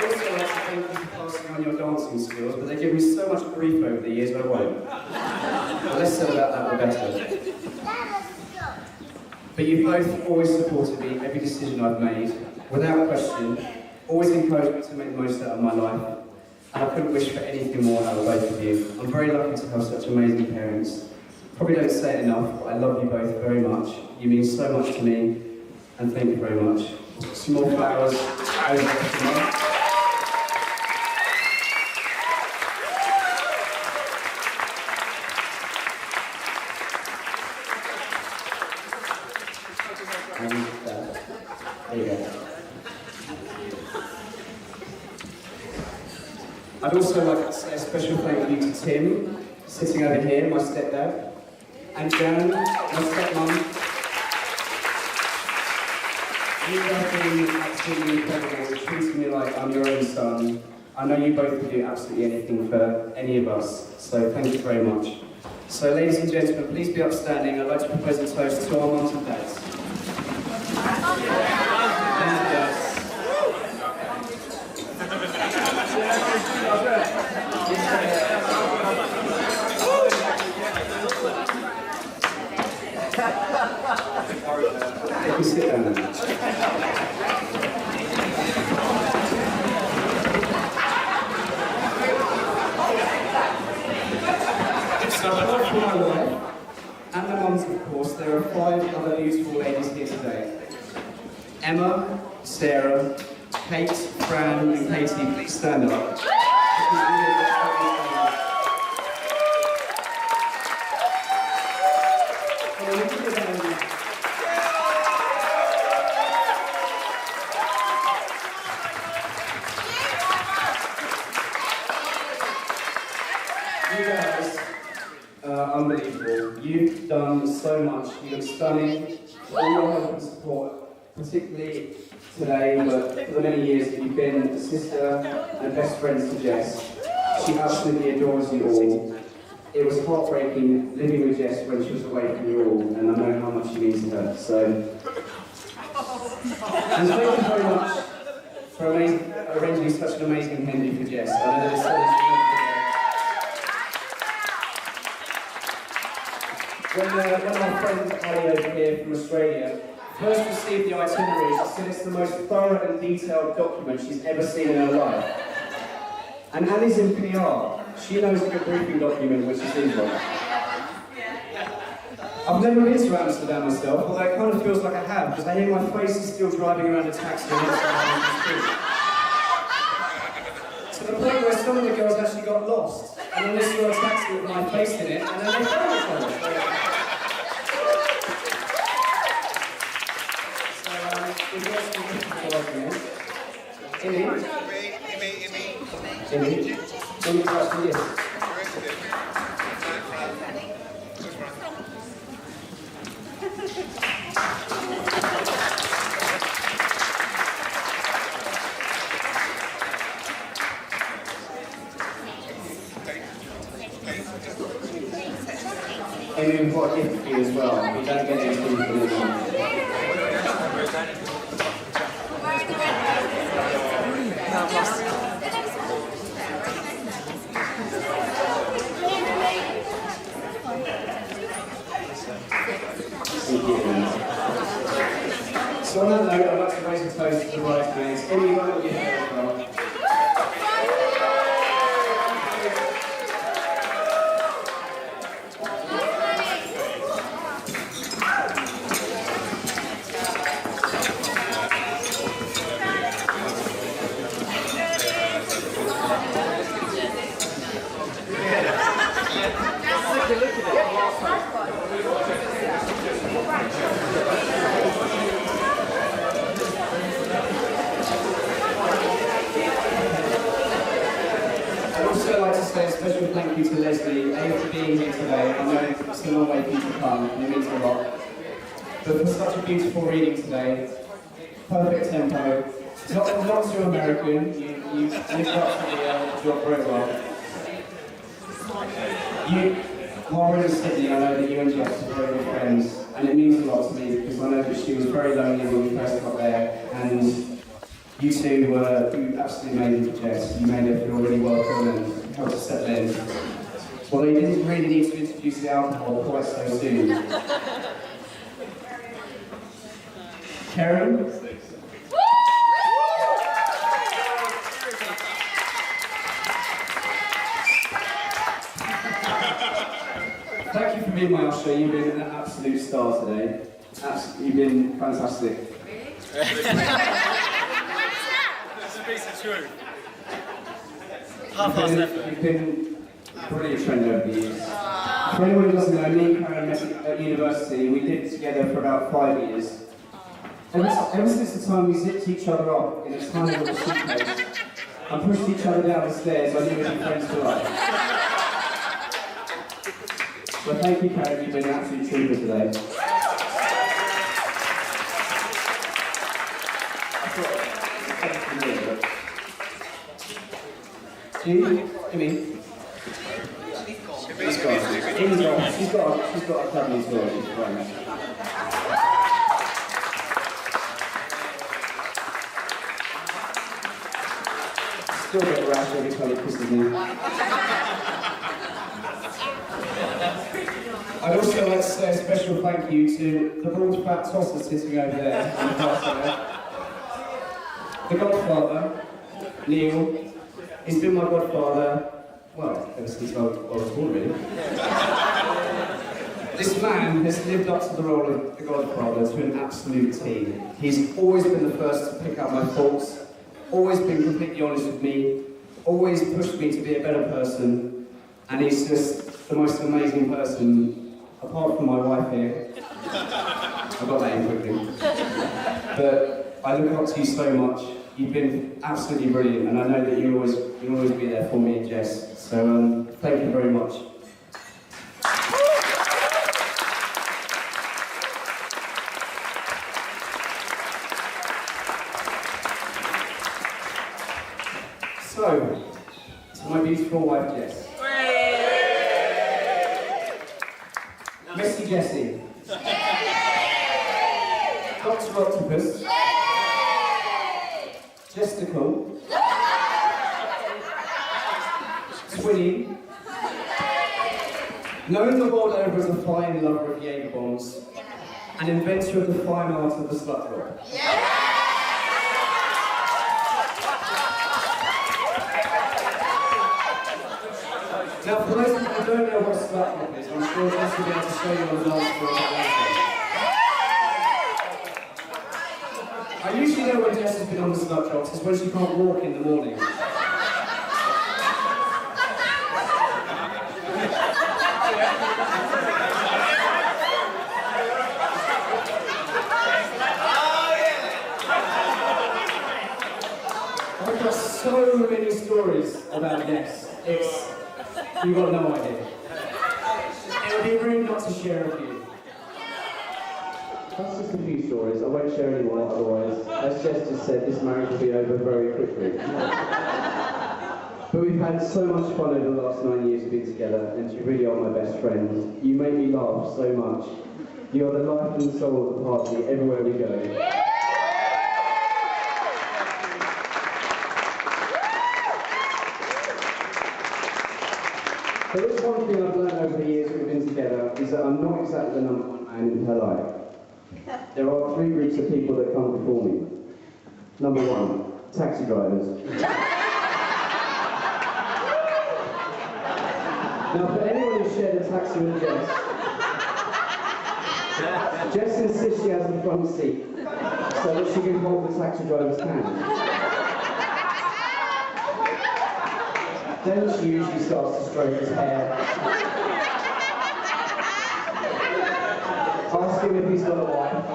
also like to thank you for passing on your dancing skills, but they give me so much grief over the years, I won't. The less said about that, the better. But you've both always supported me, every decision I've made, without question, always encouraged me to make the most out of my life, and I couldn't wish for anything more out of both of you. I'm very lucky to have such amazing parents. Probably don't say it enough, but I love you both very much. You mean so much to me, and thank you very much. Some more flowers over to Mum. There you go. I'd also like to say a special thank you to Tim, sitting over here, my stepdad, and Jan, my stepmum. You have been absolutely incredible, treating me like I'm your own son. I know you both would do absolutely anything for any of us, so thank you very much. So ladies and gentlemen, please be upstanding. I'd like to propose a toast to our mums and dads. You can sit down now. So apart from my wife and the mums, of course, there are 5 other beautiful ladies here today. Emma, Sarah, Kate, Fran and Katie, please stand up. You guys are unbelievable. You've done so much. You look stunning. All your help and support, particularly today, but for the many years that you've been a sister and best friends to Jess. She absolutely adores you all. It was heartbreaking living with Jess when she was away from you all, and I know how much she means to her. So, and thank you very much for arranging such an amazing Hendy for Jess. I know there's so much. When my friend Ali over here from Australia first received the itinerary, she said it's the most thorough and detailed document she's ever seen in her life. And Ali's in PR. She knows a good briefing document which is in one. I've never been to Amsterdam myself, although it kind of feels like I have, because I hear my face is still driving around a taxi on Amsterdam street. To the point where some of the girls actually got lost, and then they saw a taxi with my face in it, and then they found each other. So, we've got some people working here. Immy, yes. And we've got a gift for you as well. We don't get anything for this one. So on that note, I'd like to raise a toast to the bridesmaids. Emmy, you want to get here as well? I'd also like to say a special thank you to Leslie, A, for being here today. I know it's a long way for you to come, and it means a lot. But for such a beautiful reading today, perfect tempo, not too American, you lived up to the job very well. While we're in Sydney, I know that you and Jess are very good friends, and it means a lot to me because I know that she was very lonely when we first got there, and you two were absolutely amazing for Jess. You made her feel really welcome and helped her settle in. Although you didn't really need to introduce the alcohol quite so soon. Karen? Thank you for being my usher. You've been an absolute star today. You've been fantastic. Speaks the truth. You've been a brilliant friend over the years. For anyone who doesn't know, me and Karen met at university. We lived together for about 5 years. Ever since the time we zipped each other up in a tiny little suitcase and pushed each other down the stairs, I knew we'd be friends for life. Well, thank you, Karen. You've been an absolute trooper today. Jimmy? She's got a family as well. She's fine. Still get a rash every time he kisses me. I'd also like to say a special thank you to the bald fat tosser sitting over there on the path there. The godfather, Neil. He's been my godfather, well, ever since I was born, really. This man has lived up to the role of the godfather to an absolute T. He's always been the first to pick up my faults, always been completely honest with me, always pushed me to be a better person, and he's just the most amazing person, apart from my wife here. I got that in quickly. But I look up to you so much. You've been absolutely brilliant, and I know that you'll always be there for me and Jess. So thank you very much. So, to my beautiful wife Jess. Messy Jessie. Dr. Octopus. Jessical. Twinny. Known the world over as a fine lover of Jaeger bombs, an inventor of the fine art of the slut rock. Now, for those of you who don't know what slut slut copies. I'm sure Jess will be able to show you on the dance floor later. I usually know when Jess has been on the slut drops, it's when she can't walk in the morning. I've got so many stories about Jess. You've got no idea. It would be rude not to share a few. That's just a few stories. I won't share any more, otherwise, as Jess just said, this marriage will be over very quickly. But we've had so much fun over the last 9 years we've been together, and you really are my best friend. You make me laugh so much. You are the life and soul of the party everywhere we go. There is one thing I've learned over the years we've been together, is that I'm not exactly the number one man in her life. There are 3 groups of people that come before me. Number 1, taxi drivers. Now, for anyone who's shared a taxi with Jess, Jess insists she has the front seat so that she can hold the taxi driver's hand. Then she usually starts to stroke his hair, ask him if he's got a wife,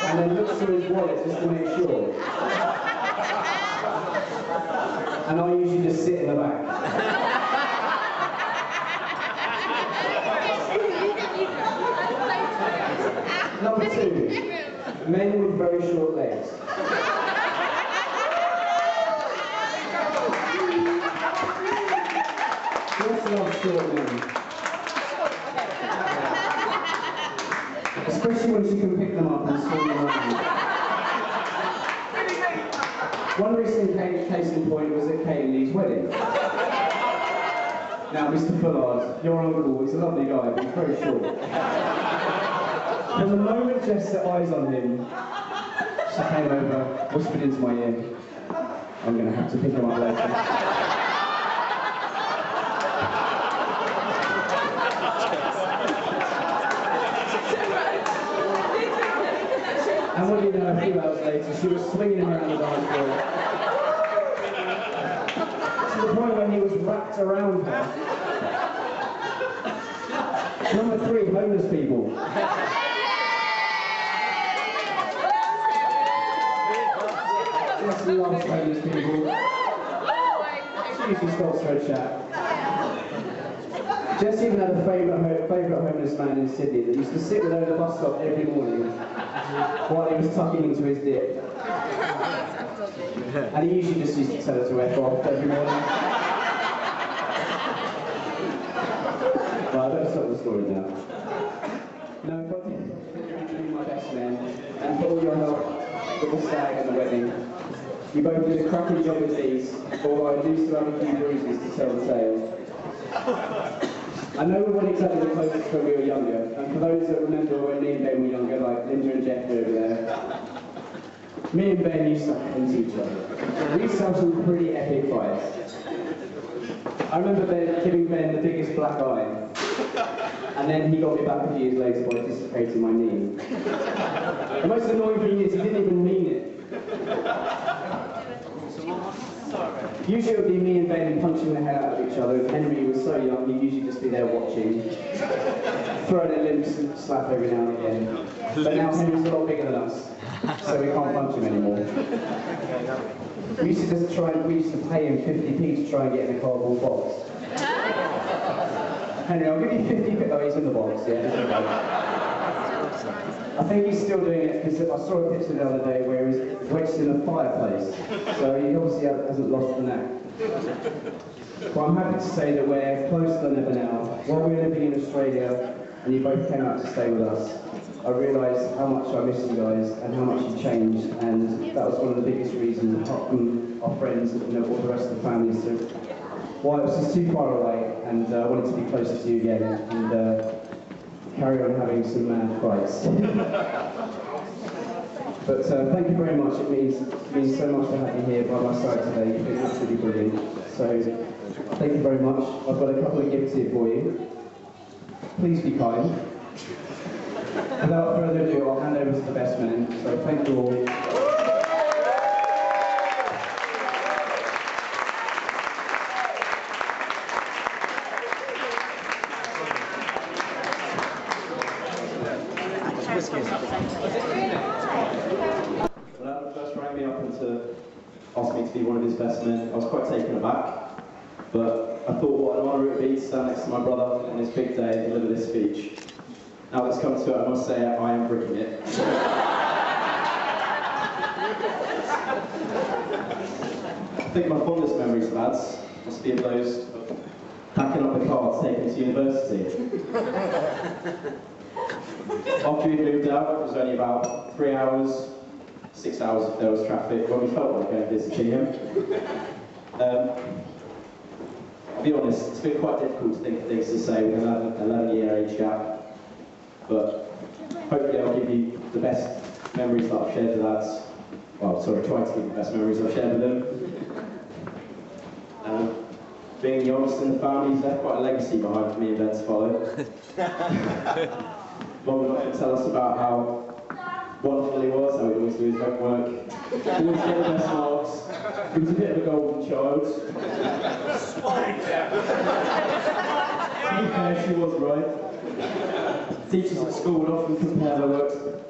and then looks through his wallet just to make sure. And I usually just sit in the back. Number 2, men with very short legs. Jess loves short men. Especially when she can pick them up and swing them around. One recent case in point was at Kate and Lee's wedding. Now, Mr. Fullard, your uncle, he's a lovely guy, but he's very short. From the moment Jess set eyes on him, she came over, whispered into my ear, I'm going to have to pick him up later. And what do you know, a few hours later, she was swinging him around the dance floor. To the point where he was wrapped around her. Number 3, homeless people. Jess loves homeless people. She usually stops for a chat. Jess even had a favourite homeless man in Sydney that used to sit with her at the bus stop every morning while he was tucking into his dip. And he usually just used to tell her to F off every morning. Well, I better stop the story now. No, God, you've been my best man, and for all your help with the stag and the wedding. You both did a cracking job with these, although I do still have a few bruises to tell the tale. I know we weren't exactly the closest when we were younger, and for those that remember when me and Ben were younger, like Linda and Jeff over there, me and Ben used to hunt each other. We used to have some pretty epic fights. I remember giving Ben the biggest black eye, and then he got me back a few years later by dislocating my knee. The most annoying thing is he didn't even mean it. Usually it would be me and Ben punching the hell out of each other. If Henry was so young, he'd usually just be there watching, throwing a limp slap every now and again. But now Henry's a lot bigger than us, so we can't punch him anymore. We used to pay him 50p to try and get in a cardboard box. Henry, I'll give you 50p. Oh, he's in the box, yeah. I think he's still doing it because I saw a picture the other day where he's wedged in a fireplace, so he obviously hasn't lost the knack. But I'm happy to say that we're closer than ever now. While we were living in Australia and you both came out to stay with us, I realised how much I miss you guys and how much you changed, and that was one of the biggest reasons, apart from our friends and all the rest of the families, why it was just too far away, and I wanted to be closer to you again and carry on having some mad fights. But thank you very much. It means so much to have you here by my side today. You've been absolutely brilliant. So Thank you very much. I've got a couple of gifts here for you. Please be kind. Without further ado, I'll hand over to the best men. So thank you all. When Adam first rang me up and asked me to be one of his best men, I was quite taken aback. But I thought what an honour it would be to stand next to my brother on this big day and deliver this speech. Now let's come to it, I must say I am bricking it. I think my fondest memories, lads, must be of those of packing up the car to take him to university. After we moved out, it was only about 3 hours, 6 hours if there was traffic, when we felt like going visiting him. I'll be honest, it's been quite difficult to think of things to say with an 11-year age gap, but hopefully I'll give you the best memories that I've shared with lads. Well, sorry, try to give you the best memories I've shared with them. Being the youngest in the family, he's left quite a legacy behind for me and Ben to follow. Mum would often tell us about how wonderful he was, how he'd always do his homework, always get the best marks. He was a bit of a golden child. To be fair, she was right. Teachers at school would often compare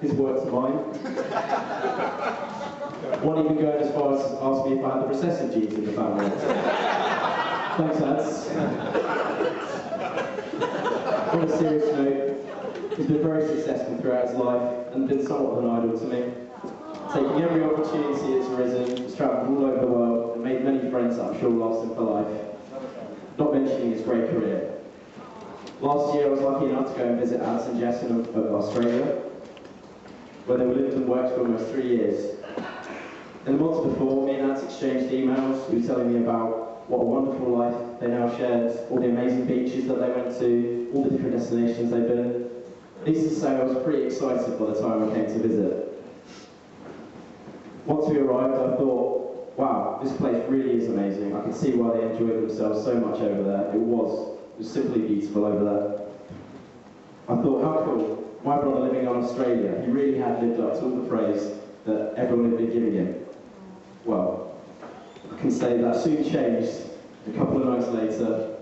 his work to mine. One even going as far as to ask me if I had the recessive genes in the family. Thanks, lads. On a serious note, he's been very successful throughout his life and been somewhat of an idol to me. Taking every opportunity that's arisen, he's travelled all over the world and made many friends that I'm sure will last him for life. Not mentioning his great career. Last year I was lucky enough to go and visit Alice and Jess in Australia, where they lived and worked for almost 3 years. In the months before, me and Alice exchanged emails. He was telling me about what a wonderful life they now shared, all the amazing beaches that they went to, all the different destinations they've been. Needless to say, I was pretty excited by the time I came to visit. Once we arrived, I thought, wow, this place really is amazing. I could see why they enjoyed themselves so much over there. It was simply beautiful over there. I thought, how cool. My brother living in Australia, he really had lived up to all the praise that everyone had been giving him. Well, I can say that soon changed a couple of nights later.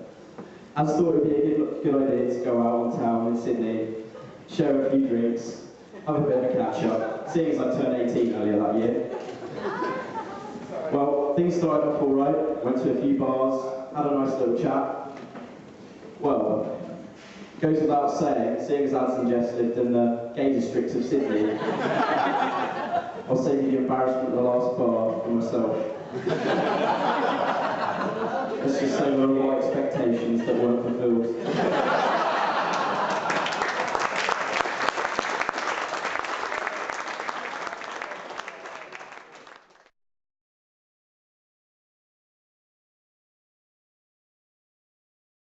I just thought it would be a good idea to go out on town in Sydney, share a few drinks, have a bit of a catch-up, seeing as I turned 18 earlier that year. Well, things started off all right, went to a few bars, had a nice little chat. Well, goes without saying, seeing as Alice and Jess lived in the gay district of Sydney, I'll save you the embarrassment of the last bar for myself. Let's just say there were a lot of expectations that weren't fulfilled.